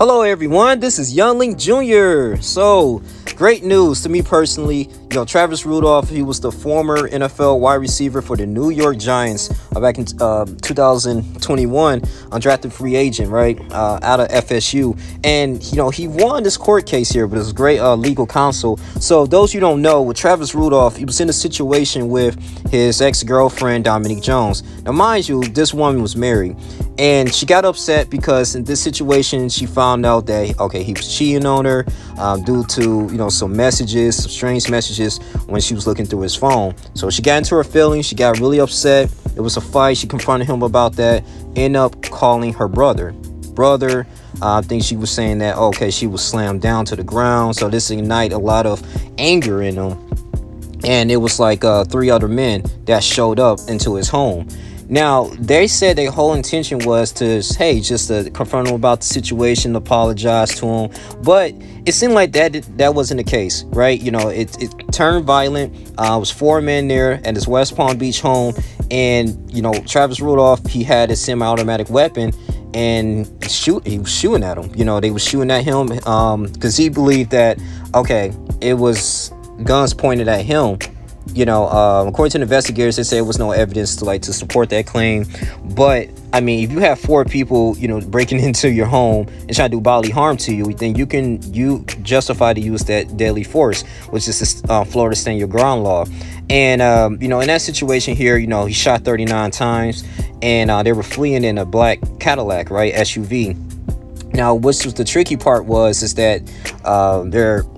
Hello everyone, this is Youngling Jr. So, great news to me personally. Travis Rudolph, he was the former NFL wide receiver for the New York Giants back in 2021, undrafted free agent, right, out of FSU. And, he won this court case here, but it was great legal counsel. So, those you don't know, with Travis Rudolph, he was in a situation with his ex-girlfriend, Dominique Jones. Now, mind you, this woman was married. And she got upset because in this situation, she found out that, he was cheating on her due to, some messages, some strange messages when she was looking through his phone. So she got into her feelings. She got really upset. It was a fight. She confronted him about that. Ended up calling her brother. I think she was saying that, she was slammed down to the ground. So this ignited a lot of anger in him. And it was like 3 other men that showed up into his home. Now, they said their whole intention was to, just to confront him about the situation, apologize to him. But it seemed like that wasn't the case, right? It turned violent. It was 4 men there at his West Palm Beach home. And, Travis Rudolph, he had a semi-automatic weapon. And he was shooting at him. They were shooting at him because he believed that, it was guns pointed at him. According to the investigators, they say there was no evidence to support that claim. But if you have 4 people, breaking into your home and trying to do bodily harm to you, then you justify to use that deadly force, which is this Florida stand your ground law. And in that situation here, he shot 39 times, and they were fleeing in a black Cadillac, right, SUV. Now, which was the tricky part is that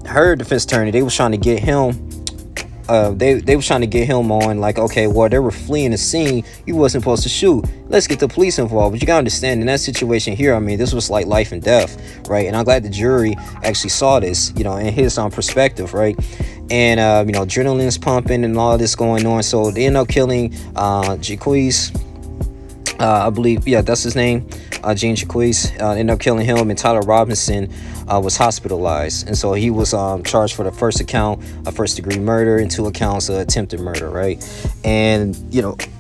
her defense attorney, they was trying to get him. They were trying to get him on they were fleeing the scene. You wasn't supposed to shoot. Let's get the police involved. But you gotta understand, in that situation here, this was like life and death, right? And I'm glad the jury actually saw this, in his perspective, right? And adrenaline's pumping and all this going on. So they end up killing Jaquez. I believe, that's his name, Gene Jaquez. Ended up killing him, and Tyler Robinson was hospitalized. And so he was charged for the first account of first-degree murder and 2 accounts of attempted murder, right? And,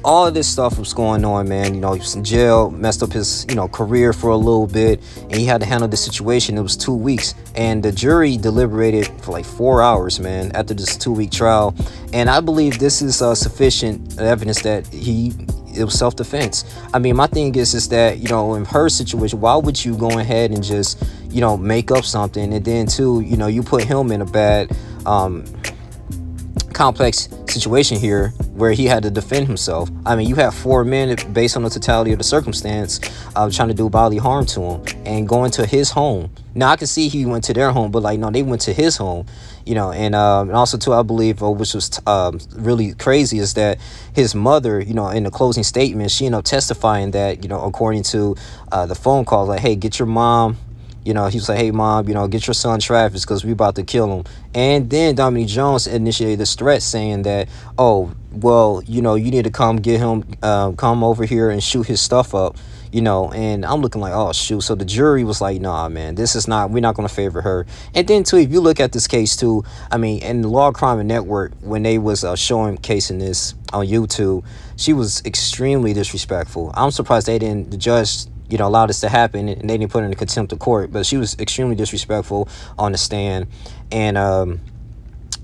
all of this stuff was going on, man. He was in jail, messed up his, career for a little bit, and he had to handle the situation. It was 2 weeks, and the jury deliberated for 4 hours, man, after this 2-week trial. And I believe this is sufficient evidence that it was self-defense. My thing is that, in her situation, why would you go ahead and just, make up something? And then too, you put him in a bad, complex situation here where he had to defend himself. You have 4 men based on the totality of the circumstance trying to do bodily harm to him and going to his home. Now, I can see he went to their home, but no, they went to his home, and also too, I believe, which was really crazy, is that his mother, in the closing statement, she ended up testifying that, according to the phone call, hey, get your mom. He was like, hey, mom, get your son Travis because we about to kill him. And then Dominique Jones initiated this threat saying that, you need to come get him, come over here and shoot his stuff up, and I'm looking like, oh, shoot. So the jury was like, nah, man, we're not going to favor her. And then, too, if you look at this case, too, in the Law, Crime, and Network, when they was showing casing this on YouTube, she was extremely disrespectful. I'm surprised the judge allowed this to happen, and they didn't put her in contempt of court. But she was extremely disrespectful on the stand, and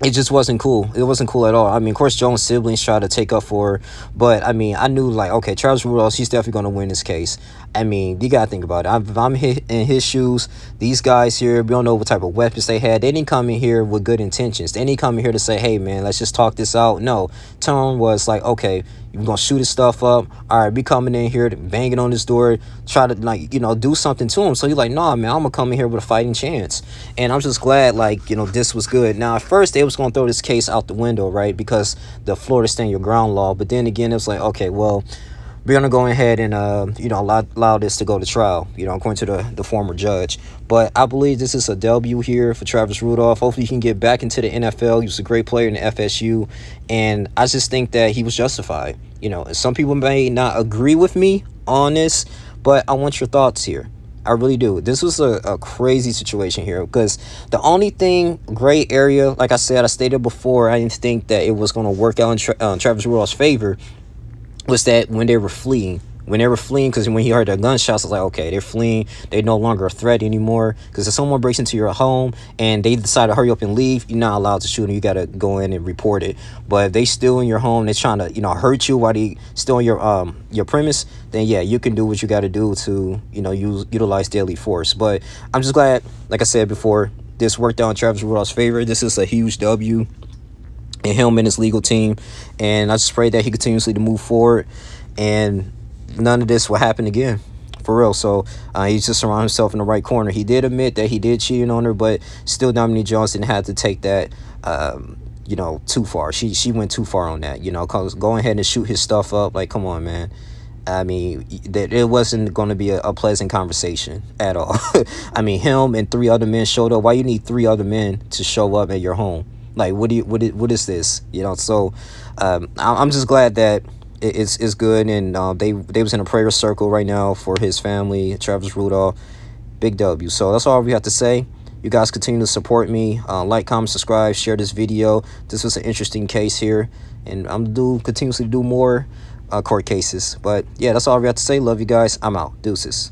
it just wasn't cool. It wasn't cool at all. Of course, Jones' siblings tried to take up for her, but I knew Travis Rudolph, he's definitely going to win this case. You got to think about it. If I'm in his shoes, these guys here, we don't know what type of weapons they had. They didn't come in here with good intentions. They didn't come in here to say, hey, man, let's just talk this out. No, tone was like, okay, you're going to shoot his stuff up. All right, be coming in here, banging on this door, try to, do something to him. So he's like, nah, man, I'm going to come in here with a fighting chance. And I'm just glad, this was good. Now, at first, they was going to throw this case out the window, right, because the Florida stand your ground law. But then again, it was like, okay, well, we're going to go ahead and, allow this to go to trial, according to the former judge. But I believe this is a W here for Travis Rudolph. Hopefully he can get back into the NFL. He was a great player in the FSU. And I just think that he was justified. Some people may not agree with me on this, but I want your thoughts here. I really do. This was a crazy situation here because the only thing, gray area, like I said, I stated before, I didn't think that it was going to work out in Travis Rudolph's favor, was that when they were fleeing, when they were fleeing, because when he heard the gunshots, I was like, okay, they're fleeing. They're no longer a threat anymore. Because if someone breaks into your home and they decide to hurry up and leave, you're not allowed to shoot them. You got to go in and report it. But if they still in your home, they're trying to, hurt you while they still in your premise, then yeah, you can do what you got to do to, utilize deadly force. But I'm just glad, like I said before, this worked out in Travis Rudolph's favor. This is a huge W in him and his legal team, and I just pray that he continuously to move forward and none of this will happen again, for real. So he's just surrounded himself in the right corner. He did admit that he did cheat on her, but still Dominique Jones didn't have to take that too far. She went too far on that, cause going ahead and shoot his stuff up, like, come on, man. I mean, that it wasn't going to be a pleasant conversation at all. I mean, him and 3 other men showed up. Why you need 3 other men to show up at your home? Like, what is this? So I'm just glad that it's good, and they was in a prayer circle right now for his family, Travis Rudolph. Big W. So that's all we have to say. You guys continue to support me. Like, comment, subscribe, share this video. This was an interesting case here, and I'm continuously do more court cases. But yeah, that's all we have to say. Love you guys. I'm out. Deuces.